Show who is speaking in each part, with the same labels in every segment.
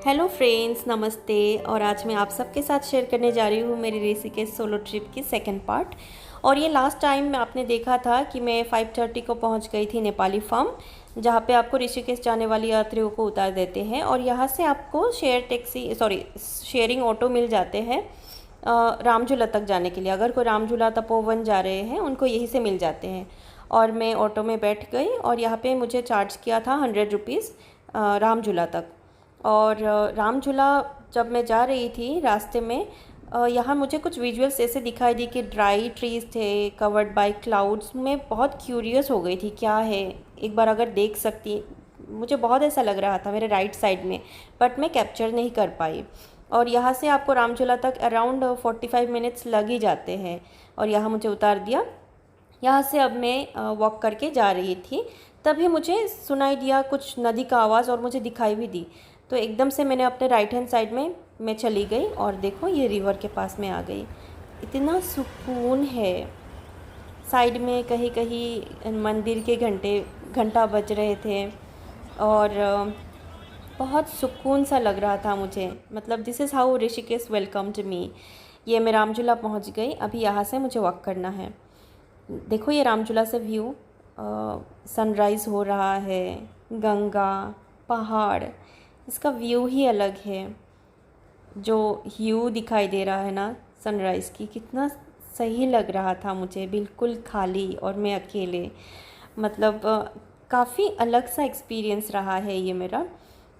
Speaker 1: Hello friends, नमस्ते। और आज मैं आप सबके साथ शेयर करने जा रही हूँ मेरी ऋषिकेश सोलो ट्रिप की सेकंड पार्ट। और ये लास्ट टाइम आपने देखा था कि मैं 5:30 को पहुँच गई थी नेपाली फार्म, जहाँ पे आपको ऋषिकेश जाने वाली यात्रियों को उतार देते हैं और यहाँ से आपको शेयरिंग ऑटो मिल जाते हैं रामझूला तक जाने के लिए। अगर कोई रामझूला तपोवन जा रहे हैं उनको यहीं से मिल जाते हैं। और मैं ऑटो में बैठ गई और यहाँ पे मुझे चार्ज किया था 100 रुपीज़ रामझूला तक। और रामझूला जब मैं जा रही थी रास्ते में यहाँ मुझे कुछ विजुअल्स ऐसे दिखाई दी कि ड्राई ट्रीज़ थे कवर्ड बाय क्लाउड्स। मैं बहुत क्यूरियस हो गई थी क्या है, एक बार अगर देख सकती। मुझे बहुत ऐसा लग रहा था मेरे राइट साइड में, बट मैं कैप्चर नहीं कर पाई। और यहाँ से आपको रामझूला तक अराउंड 45 मिनट्स लग ही जाते हैं। और यहाँ मुझे उतार दिया। यहाँ से अब मैं वॉक करके जा रही थी, तभी मुझे सुनाई दिया कुछ नदी का आवाज़ और मुझे दिखाई भी दी। तो एकदम से मैंने अपने राइट हैंड साइड में मैं चली गई और देखो ये रिवर के पास में आ गई। इतना सुकून है। साइड में कहीं कहीं मंदिर के घंटा बज रहे थे और बहुत सुकून सा लग रहा था मुझे। मतलब this is how Rishikesh welcomed me. ये मैं रामझूला पहुंच गई। अभी यहाँ से मुझे वॉक करना है। देखो ये रामझूला से व्यू, सनराइज़ हो रहा है, गंगा, पहाड़, इसका व्यू ही अलग है। जो ह्यू दिखाई दे रहा है ना सनराइज़ की, कितना सही लग रहा था मुझे, बिल्कुल खाली और मैं अकेले। मतलब काफ़ी अलग सा एक्सपीरियंस रहा है ये मेरा।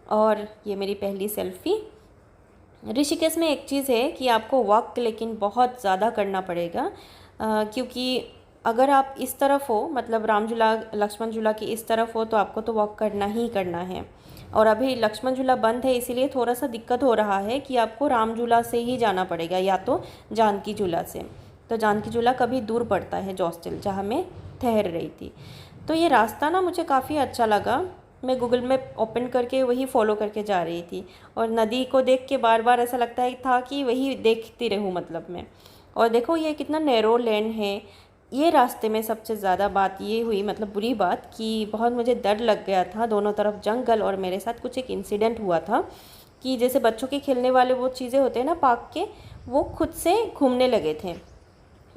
Speaker 1: और ये मेरी पहली सेल्फ़ी। ऋषिकेश में एक चीज़ है कि आपको वॉक लेकिन बहुत ज़्यादा करना पड़ेगा, क्योंकि अगर आप इस तरफ हो, मतलब रामझूला लक्ष्मण झूला की इस तरफ हो, तो आपको तो वॉक करना ही करना है। और अभी लक्ष्मण झूला बंद है, इसीलिए थोड़ा सा दिक्कत हो रहा है कि आपको राम झूला से ही जाना पड़ेगा या तो जानकी झूला से। तो जानकी झूला कभी दूर पड़ता है जॉस्टिल, जहाँ मैं ठहर रही थी। तो ये रास्ता ना मुझे काफ़ी अच्छा लगा। मैं गूगल मैप ओपन करके वही फॉलो करके जा रही थी और नदी को देख के बार बार ऐसा लगता है था कि वही देखती रहूँ, मतलब मैं। और देखो ये कितना नैरो लैंड है। ये रास्ते में सबसे ज़्यादा बात ये हुई, मतलब बुरी बात, कि बहुत मुझे डर लग गया था। दोनों तरफ जंगल और मेरे साथ कुछ एक इंसिडेंट हुआ था कि जैसे बच्चों के खेलने वाले वो चीज़ें होते हैं ना पार्क के, वो खुद से घूमने लगे थे,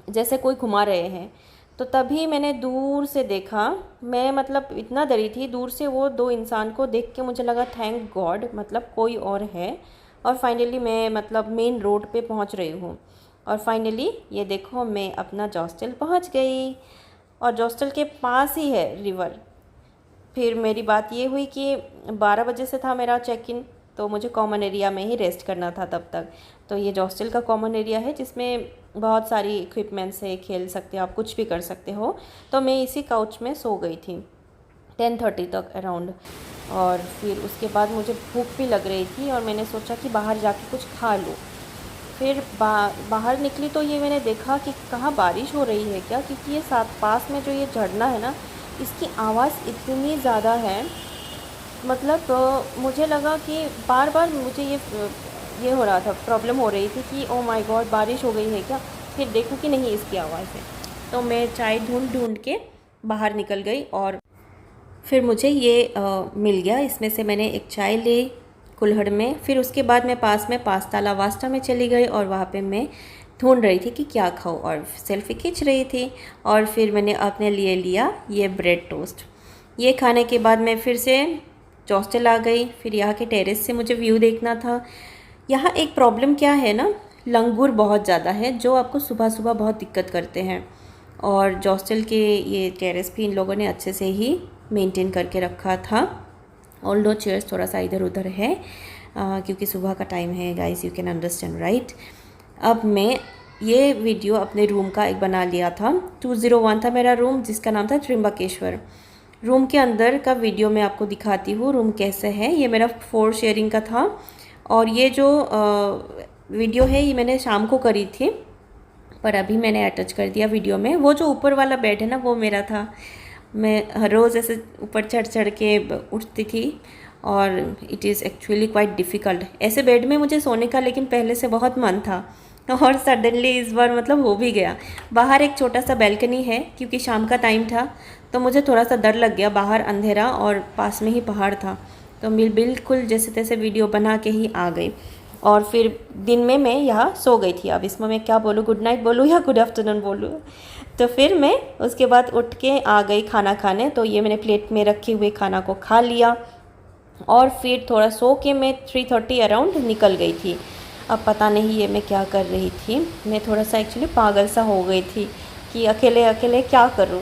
Speaker 1: जैसे कोई घुमा रहे हैं। तो तभी मैंने दूर से देखा, मैं मतलब इतना डरी थी, दूर से वो दो इंसान को देख के मुझे लगा थैंक गॉड, मतलब कोई और है। और फाइनली मैं मतलब मेन रोड पे पहुंच रही हूँ। और फाइनली ये देखो मैं अपना जॉस्टल पहुंच गई और जॉस्टल के पास ही है रिवर। फिर मेरी बात ये हुई कि 12 बजे से था मेरा चेक इन, तो मुझे कॉमन एरिया में ही रेस्ट करना था तब तक। तो ये जॉस्टल का कॉमन एरिया है जिसमें बहुत सारी इक्विपमेंट्स है, खेल सकते हो आप, कुछ भी कर सकते हो। तो मैं इसी काउच में सो गई थी 10:30 तक अराउंड। और फिर उसके बाद मुझे भूख भी लग रही थी और मैंने सोचा कि बाहर जाके कुछ खा लूँ। फिर बाहर निकली तो ये मैंने देखा कि कहाँ बारिश हो रही है क्या, क्योंकि ये साथ पास में जो ये झरना है ना, इसकी आवाज़ इतनी ज़्यादा है। मतलब मुझे लगा कि बार बार मुझे ये हो रहा था, प्रॉब्लम हो रही थी कि ओ माय गॉड बारिश हो गई है क्या। फिर देखूँ कि नहीं इसकी आवाज़ है, तो मैं चाय ढूंढ ढूंढ के बाहर निकल गई और फिर मुझे ये मिल गया। इसमें से मैंने एक चाय ली कुल्हड़ में। फिर उसके बाद मैं पास में पास्ता लावास्टा में चली गई और वहाँ पे मैं ढूंढ रही थी कि क्या खाऊं और सेल्फ़ी खींच रही थी। और फिर मैंने अपने लिए लिया ये ब्रेड टोस्ट। ये खाने के बाद मैं फिर से हॉस्टल आ गई। फिर यहाँ के टेरेस से मुझे व्यू देखना था। यहाँ एक प्रॉब्लम क्या है ना, लंगूर बहुत ज़्यादा है जो आपको सुबह सुबह बहुत दिक्कत करते हैं। और हॉस्टल के ये टेरेस भी इन लोगों ने अच्छे से ही मेंटेन करके रखा था। ऑल्दो चेयर्स थोड़ा सा इधर उधर है क्योंकि सुबह का टाइम है guys, you can understand right. अब मैं ये वीडियो अपने रूम का एक बना लिया था। 201 था मेरा रूम, जिसका नाम था त्रिंबकेश्वर। रूम के अंदर का वीडियो मैं आपको दिखाती हूँ रूम कैसे है। ये मेरा 4 शेयरिंग का था और ये जो वीडियो है ये मैंने शाम को करी थी, पर अभी मैंने अटैच कर दिया वीडियो में। वो जो ऊपर वाला बेड है ना वो मेरा था। मैं हर रोज़ ऐसे ऊपर चढ़ चढ़ के उठती थी और it is actually quite difficult ऐसे बेड में मुझे सोने का, लेकिन पहले से बहुत मन था और सडनली इस बार मतलब हो भी गया। बाहर एक छोटा सा बैल्कनी है, क्योंकि शाम का टाइम था तो मुझे थोड़ा सा डर लग गया, बाहर अंधेरा और पास में ही पहाड़ था। तो बिल्कुल जैसे तैसे वीडियो बना के ही आ गई। और फिर दिन में मैं यहाँ सो गई थी। अब इसमें मैं क्या बोलूँ, गुड नाइट बोलूँ या गुड आफ्टरनून बोलूँ। तो फिर मैं उसके बाद उठ के आ गई खाना खाने। तो ये मैंने प्लेट में रखे हुए खाना को खा लिया और फिर थोड़ा सो के मैं 3:30 अराउंड निकल गई थी। अब पता नहीं ये मैं क्या कर रही थी, मैं थोड़ा सा एक्चुअली पागल सा हो गई थी कि अकेले अकेले क्या करूँ।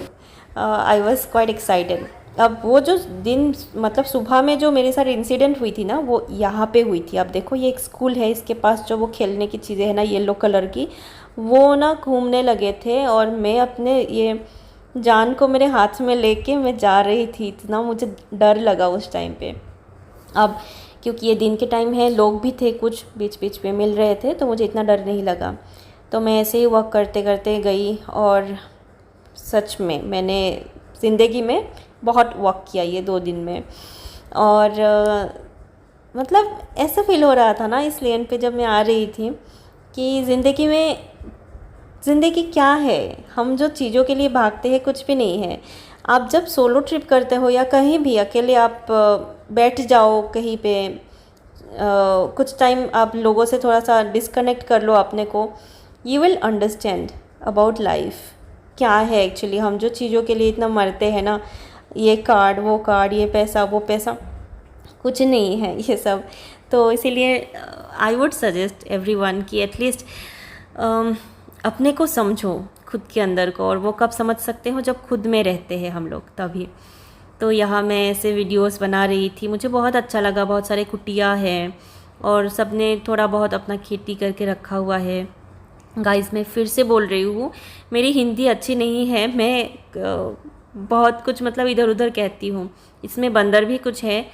Speaker 1: I was quite excited. अब वो जो दिन मतलब सुबह में जो मेरे साथ इंसिडेंट हुई थी ना, वो यहाँ पे हुई थी। अब देखो ये एक स्कूल है, इसके पास जो वो खेलने की चीज़ें हैं ना येलो कलर की, वो ना घूमने लगे थे और मैं अपने ये जान को मेरे हाथ में लेके मैं जा रही थी। इतना मुझे डर लगा उस टाइम पे। अब क्योंकि ये दिन के टाइम है, लोग भी थे कुछ बीच बीच में मिल रहे थे, तो मुझे इतना डर नहीं लगा। तो मैं ऐसे ही वॉक करते करते गई और सच में मैंने ज़िंदगी में बहुत वॉक किया ये 2 दिन में। और मतलब ऐसा फील हो रहा था ना इस लेन पे जब मैं आ रही थी कि ज़िंदगी क्या है, हम जो चीज़ों के लिए भागते हैं कुछ भी नहीं है। आप जब सोलो ट्रिप करते हो या कहीं भी अकेले आप बैठ जाओ कहीं पे, कुछ टाइम आप लोगों से थोड़ा सा डिस्कनेक्ट कर लो अपने को, you will understand about life क्या है एक्चुअली। हम जो चीज़ों के लिए इतना मरते हैं ना, ये कार्ड वो कार्ड, ये पैसा वो पैसा, कुछ नहीं है ये सब। तो इसीलिए आई वुड सजेस्ट एवरीवन कि एटलीस्ट अपने को समझो, खुद के अंदर को। और वो कब समझ सकते हो, जब खुद में रहते हैं हम लोग, तभी। तो यहाँ मैं ऐसे वीडियोस बना रही थी, मुझे बहुत अच्छा लगा। बहुत सारे कुटिया हैं और सब ने थोड़ा बहुत अपना खेती करके रखा हुआ है। गाइस मैं फिर से बोल रही हूँ, मेरी हिंदी अच्छी नहीं है, मैं बहुत कुछ मतलब इधर उधर कहती हूँ। इसमें बंदर भी कुछ है,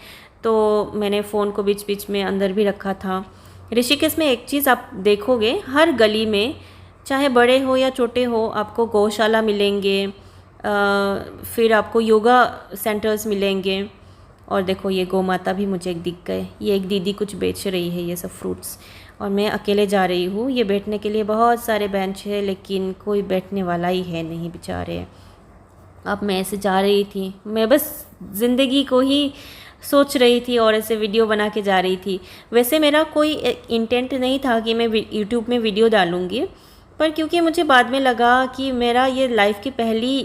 Speaker 1: तो मैंने फ़ोन को बीच बीच में अंदर भी रखा था। ऋषिकेश में एक चीज़ आप देखोगे, हर गली में चाहे बड़े हो या छोटे हो, आपको गौशाला मिलेंगे, फिर आपको योगा सेंटर्स मिलेंगे। और देखो ये गौ माता भी मुझे एक दिख गए। ये एक दीदी कुछ बेच रही है ये सब फ्रूट्स, और मैं अकेले जा रही हूँ। ये बैठने के लिए बहुत सारे बेंच है, लेकिन कोई बैठने वाला ही है नहीं बेचारे। अब मैं ऐसे जा रही थी, मैं बस ज़िंदगी को ही सोच रही थी और ऐसे वीडियो बना के जा रही थी। वैसे मेरा कोई इंटेंट नहीं था कि मैं यूट्यूब में वीडियो डालूँगी, पर क्योंकि मुझे बाद में लगा कि मेरा ये लाइफ की पहली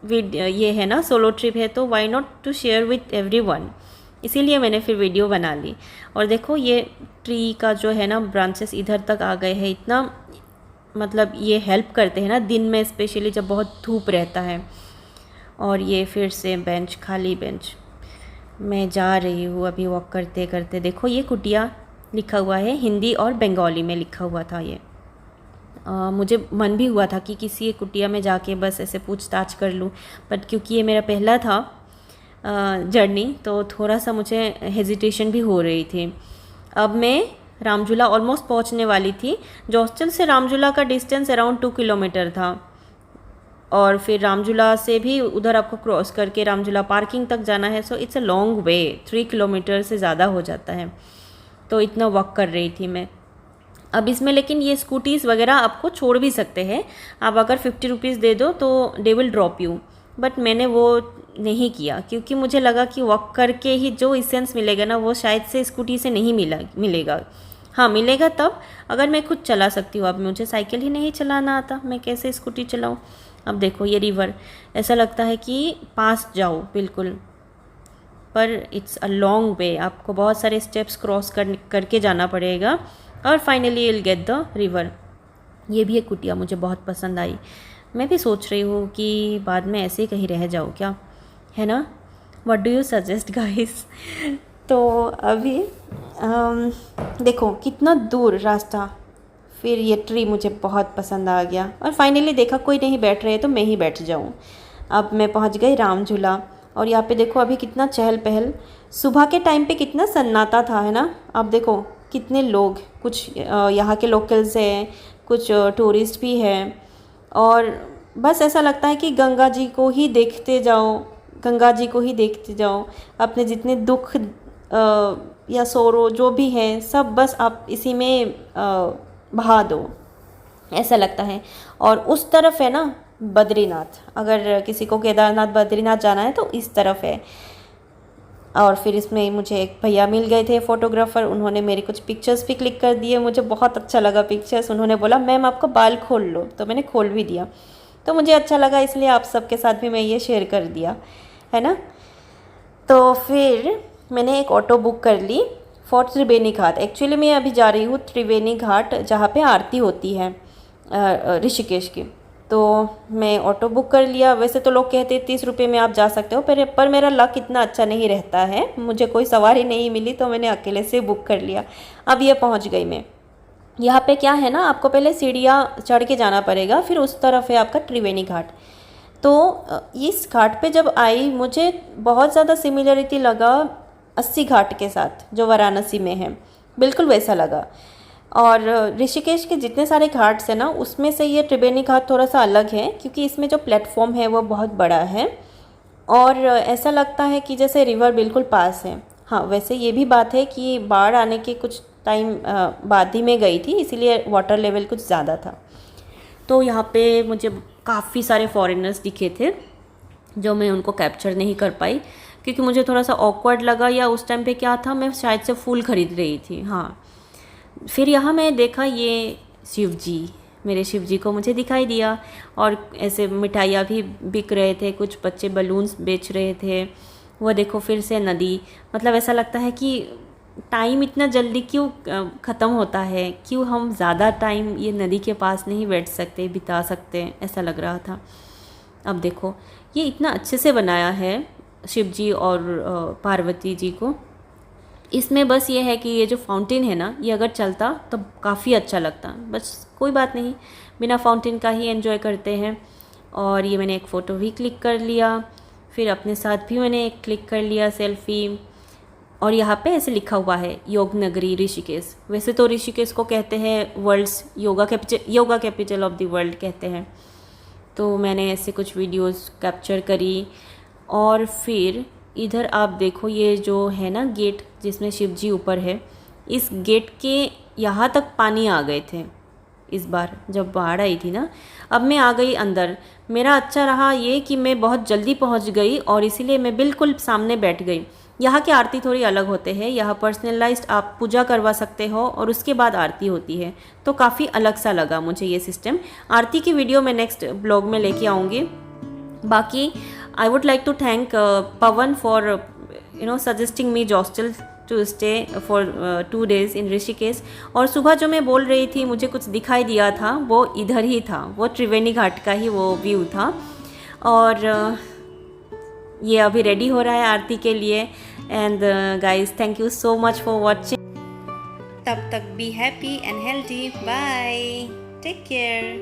Speaker 1: ये है ना सोलो ट्रिप है, तो why not to share with everyone, इसीलिए मैंने फिर वीडियो बना ली। और देखो ये ट्री का जो है ना ब्रांचेस इधर तक आ गए हैं, इतना मतलब ये हेल्प करते हैं ना दिन में, स्पेशली जब बहुत धूप रहता है। और ये फिर से बेंच, खाली बेंच, मैं जा रही हूँ अभी वॉक करते करते। देखो ये कुटिया लिखा हुआ है, हिंदी और बंगाली में लिखा हुआ था ये। मुझे मन भी हुआ था कि किसी एक कुटिया में जाके बस ऐसे पूछताछ कर लूँ, बट क्योंकि ये मेरा पहला था जर्नी, तो थोड़ा सा मुझे हेजिटेशन भी हो रही थी। अब मैं रामझूला ऑलमोस्ट पहुंचने वाली थी। जो हॉस्टल से रामझूला का डिस्टेंस अराउंड 2 किलोमीटर था, और फिर रामझूला से भी उधर आपको क्रॉस करके रामझूला पार्किंग तक जाना है। So it's a long way, 3 kilometre से ज़्यादा हो जाता है। तो इतना वॉक कर रही थी मैं। अब इसमें लेकिन ये स्कूटीज़ वगैरह आपको छोड़ भी सकते हैं, आप अगर 50 रुपीज़ दे दो तो they will drop you. But मैंने वो नहीं किया, क्योंकि मुझे लगा कि वॉक करके ही जो इसेंस मिलेगा ना, वो शायद से स्कूटी से नहीं मिलेगा। हाँ मिलेगा तब अगर मैं खुद चला सकती हूँ। अब मुझे साइकिल ही नहीं चलाना आता, मैं कैसे स्कूटी चलाऊँ। अब देखो ये रिवर, ऐसा लगता है कि पास जाओ बिल्कुल, पर इट्स अ लॉन्ग वे, आपको बहुत सारे स्टेप्स क्रॉस करके जाना पड़ेगा और finally will get the river. ये भी एक कुटिया मुझे बहुत पसंद आई। मैं भी सोच रही हूँ कि बाद में ऐसे ही कहीं रह जाऊँ क्या, है ना। What do you suggest guys. तो अभी देखो कितना दूर रास्ता, फिर ये ट्री मुझे बहुत पसंद आ गया और फाइनली देखा कोई नहीं बैठ रहे तो मैं ही बैठ जाऊँ। अब मैं पहुँच गई रामझूला, और यहाँ पे देखो अभी कितना चहल पहल, सुबह के टाइम पे कितना सन्नाटा था, है ना। अब देखो कितने लोग, कुछ यहाँ के लोकल्स हैं, कुछ टूरिस्ट भी हैं, और बस ऐसा लगता है कि गंगा जी को ही देखते जाओ, गंगा जी को ही देखते जाओ। अपने जितने दुख या सोरो जो भी है सब बस आप इसी में बहा दो, ऐसा लगता है। और उस तरफ है ना बद्रीनाथ, अगर किसी को केदारनाथ बद्रीनाथ जाना है तो इस तरफ है। और फिर इसमें मुझे एक भैया मिल गए थे फ़ोटोग्राफ़र, उन्होंने मेरे कुछ पिक्चर्स भी क्लिक कर दिए। मुझे बहुत अच्छा लगा पिक्चर्स। उन्होंने बोला मैम आपका बाल खोल लो, तो मैंने खोल भी दिया। तो मुझे अच्छा लगा, इसलिए आप सबके साथ भी मैं ये शेयर कर दिया, है ना। तो फिर मैंने एक ऑटो बुक कर ली फॉर त्रिवेणी घाट। एक्चुअली मैं अभी जा रही हूँ त्रिवेणी घाट, जहाँ पे आरती होती है ऋषिकेश की। तो मैं ऑटो बुक कर लिया। वैसे तो लोग कहते हैं 30 रुपये में आप जा सकते हो, पर मेरा लक इतना अच्छा नहीं रहता है, मुझे कोई सवारी नहीं मिली, तो मैंने अकेले से बुक कर लिया। अब ये पहुँच गई मैं। यहाँ पे क्या है ना, आपको पहले सीढ़ियाँ चढ़ के जाना पड़ेगा, फिर उस तरफ है आपका त्रिवेणी घाट। तो इस घाट पे जब आई, मुझे बहुत ज़्यादा सिमिलरिटी लगा 80 घाट के साथ जो वाराणसी में है, बिल्कुल वैसा लगा। और ऋषिकेश के जितने सारे घाट्स हैं ना, उसमें से ये त्रिवेणी घाट थोड़ा सा अलग है, क्योंकि इसमें जो प्लेटफॉर्म है वो बहुत बड़ा है और ऐसा लगता है कि जैसे रिवर बिल्कुल पास है। हाँ, वैसे ये भी बात है कि बाढ़ आने के कुछ टाइम बाद ही मैं गई थी, इसीलिए वाटर लेवल कुछ ज़्यादा था। तो यहाँ पे मुझे काफ़ी सारे फॉरेनर्स दिखे थे, जो मैं उनको कैप्चर नहीं कर पाई क्योंकि मुझे थोड़ा सा ऑकवर्ड लगा, या उस टाइम पे क्या था, मैं शायद से फूल खरीद रही थी। हाँ, फिर यहाँ मैं देखा ये शिव जी, मेरे शिव जी को मुझे दिखाई दिया, और ऐसे मिठाइयाँ भी बिक रहे थे, कुछ बच्चे बलून्स बेच रहे थे। वो देखो फिर से नदी, मतलब ऐसा लगता है कि टाइम इतना जल्दी क्यों ख़त्म होता है, क्यों हम ज़्यादा टाइम ये नदी के पास नहीं बैठ सकते, बिता सकते, ऐसा लग रहा था। अब देखो ये इतना अच्छे से बनाया है शिव जी और पार्वती जी को। इसमें बस ये है कि ये जो फाउंटेन है ना, ये अगर चलता तो काफ़ी अच्छा लगता, बस कोई बात नहीं, बिना फाउंटेन का ही एंजॉय करते हैं। और ये मैंने एक फ़ोटो भी क्लिक कर लिया, फिर अपने साथ भी मैंने एक क्लिक कर लिया सेल्फ़ी। और यहाँ पे ऐसे लिखा हुआ है योग नगरी ऋषिकेश। वैसे तो ऋषिकेश को कहते हैं world's yoga capital of the world कहते हैं। तो मैंने ऐसे कुछ वीडियोस कैप्चर करी। और फिर इधर आप देखो, ये जो है ना गेट जिसमें शिव जी ऊपर है, इस गेट के यहाँ तक पानी आ गए थे इस बार जब बाढ़ आई थी ना। अब मैं आ गई अंदर। मेरा अच्छा रहा ये कि मैं बहुत जल्दी पहुँच गई, और इसीलिए मैं बिल्कुल सामने बैठ गई। यहाँ की आरती थोड़ी अलग होते हैं, यहाँ पर्सनलाइज्ड आप पूजा करवा सकते हो और उसके बाद आरती होती है, तो काफ़ी अलग सा लगा मुझे ये सिस्टम। आरती की वीडियो मैं नेक्स्ट ब्लॉग में लेके आऊँगी। बाकी I would like to thank Pawan for suggesting me hostel to stay for 2 days in Rishikesh. और सुबह जो मैं बोल रही थी मुझे कुछ दिखाई दिया था, वो इधर ही था, वो त्रिवेणी घाट का ही वो व्यू था। और ये अभी रेडी हो रहा है आरती के लिए। And guys, thank you so much for watching. तब तक be happy and healthy. Bye, take care.